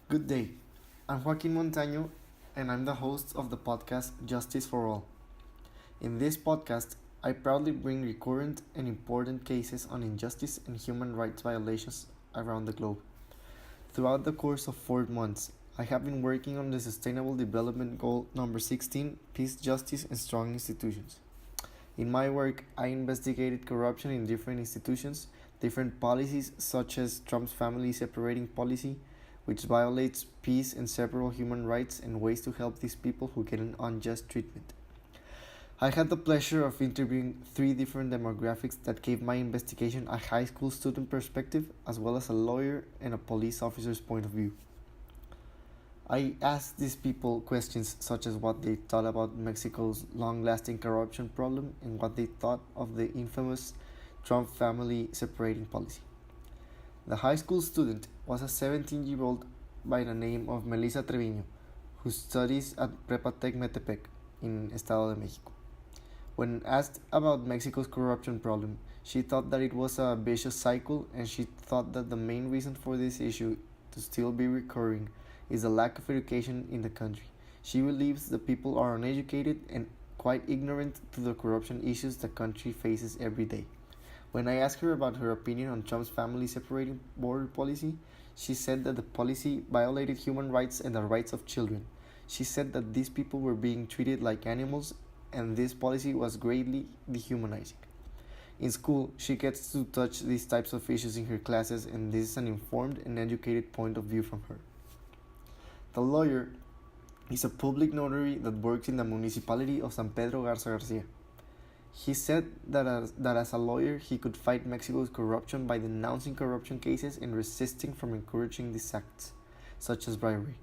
Good day. I'm Joaquin Montaño, and I'm the host of the podcast Justice for All. In this podcast, I proudly bring recurrent and important cases on injustice and human rights violations around the globe. Throughout the course of 4 months, I have been working on the Sustainable Development Goal number 16, Peace, Justice, and Strong Institutions. In my work, I investigated corruption in different institutions, different policies such as Trump's family separating policy, which violates peace and several human rights, and ways to help these people who get an unjust treatment. I had the pleasure of interviewing 3 different demographics that gave my investigation a high school student perspective, as well as a lawyer and a police officer's point of view. I asked these people questions such as what they thought about Mexico's long-lasting corruption problem and what they thought of the infamous Trump family separating policy. The high school student was a 17-year-old by the name of Melissa Treviño, who studies at Prepa Tech Metepec in Estado de México. When asked about Mexico's corruption problem, she thought that it was a vicious cycle, and she thought that the main reason for this issue to still be recurring is the lack of education in the country. She believes the people are uneducated and quite ignorant to the corruption issues the country faces every day. When I asked her about her opinion on Trump's family separating border policy, she said that the policy violated human rights and the rights of children. She said that these people were being treated like animals, and this policy was greatly dehumanizing. In school, she gets to touch these types of issues in her classes, and this is an informed and educated point of view from her. The lawyer is a public notary that works in the municipality of San Pedro Garza Garcia. He said that as a lawyer, he could fight Mexico's corruption by denouncing corruption cases and resisting from encouraging these acts, such as bribery.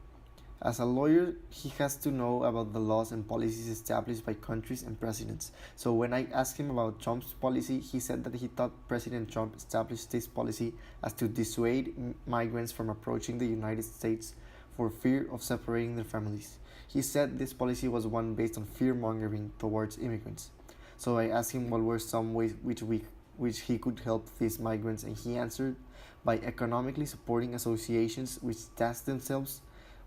As a lawyer, he has to know about the laws and policies established by countries and presidents. So when I asked him about Trump's policy, he said that he thought President Trump established this policy as to dissuade migrants from approaching the United States for fear of separating their families. He said this policy was one based on fear-mongering towards immigrants. So I asked him what were some ways which he could help these migrants, and he answered by economically supporting associations which task themselves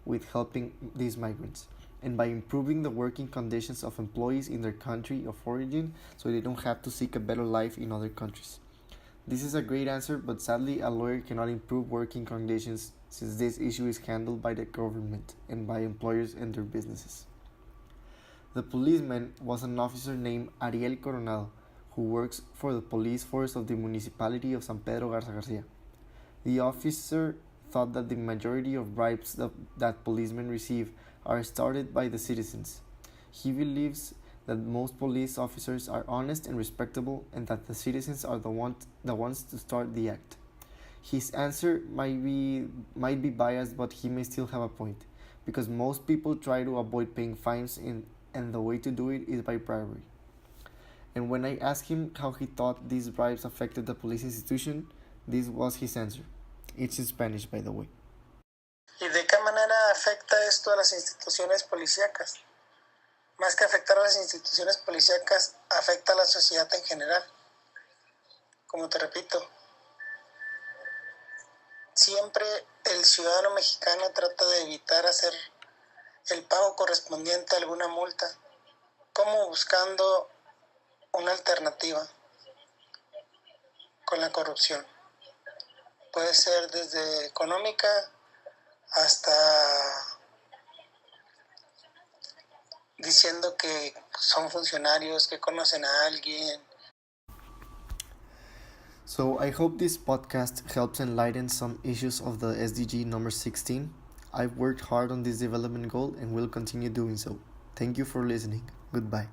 with helping these migrants, and by improving the working conditions of employees in their country of origin so they don't have to seek a better life in other countries. This is a great answer, but sadly a lawyer cannot improve working conditions since this issue is handled by the government and by employers and their businesses. The policeman was an officer named Ariel Coronado, who works for the police force of the municipality of San Pedro Garza Garcia. The officer thought that the majority of bribes that policemen receive are started by the citizens. He believes that most police officers are honest and respectable, and that the citizens are the ones to start the act. His answer might be biased, but he may still have a point, because most people try to avoid paying fines, and the way to do it is by bribery. And when I asked him how he thought these bribes affected the police institution, this was his answer. It's in Spanish, by the way. ¿Y de qué manera afecta esto a las instituciones policíacas? Más que afectar a las instituciones policíacas, afecta a la sociedad en general. Como te repito, siempre el ciudadano mexicano trata de evitar hacer el pago correspondiente a alguna multa, como buscando una alternativa con la corrupción. Puede ser desde económica hasta diciendo que son funcionarios, que conocen a alguien. So I hope this podcast helps enlighten some issues of the SDG number 16. I've worked hard on this development goal and will continue doing so. Thank you for listening. Goodbye.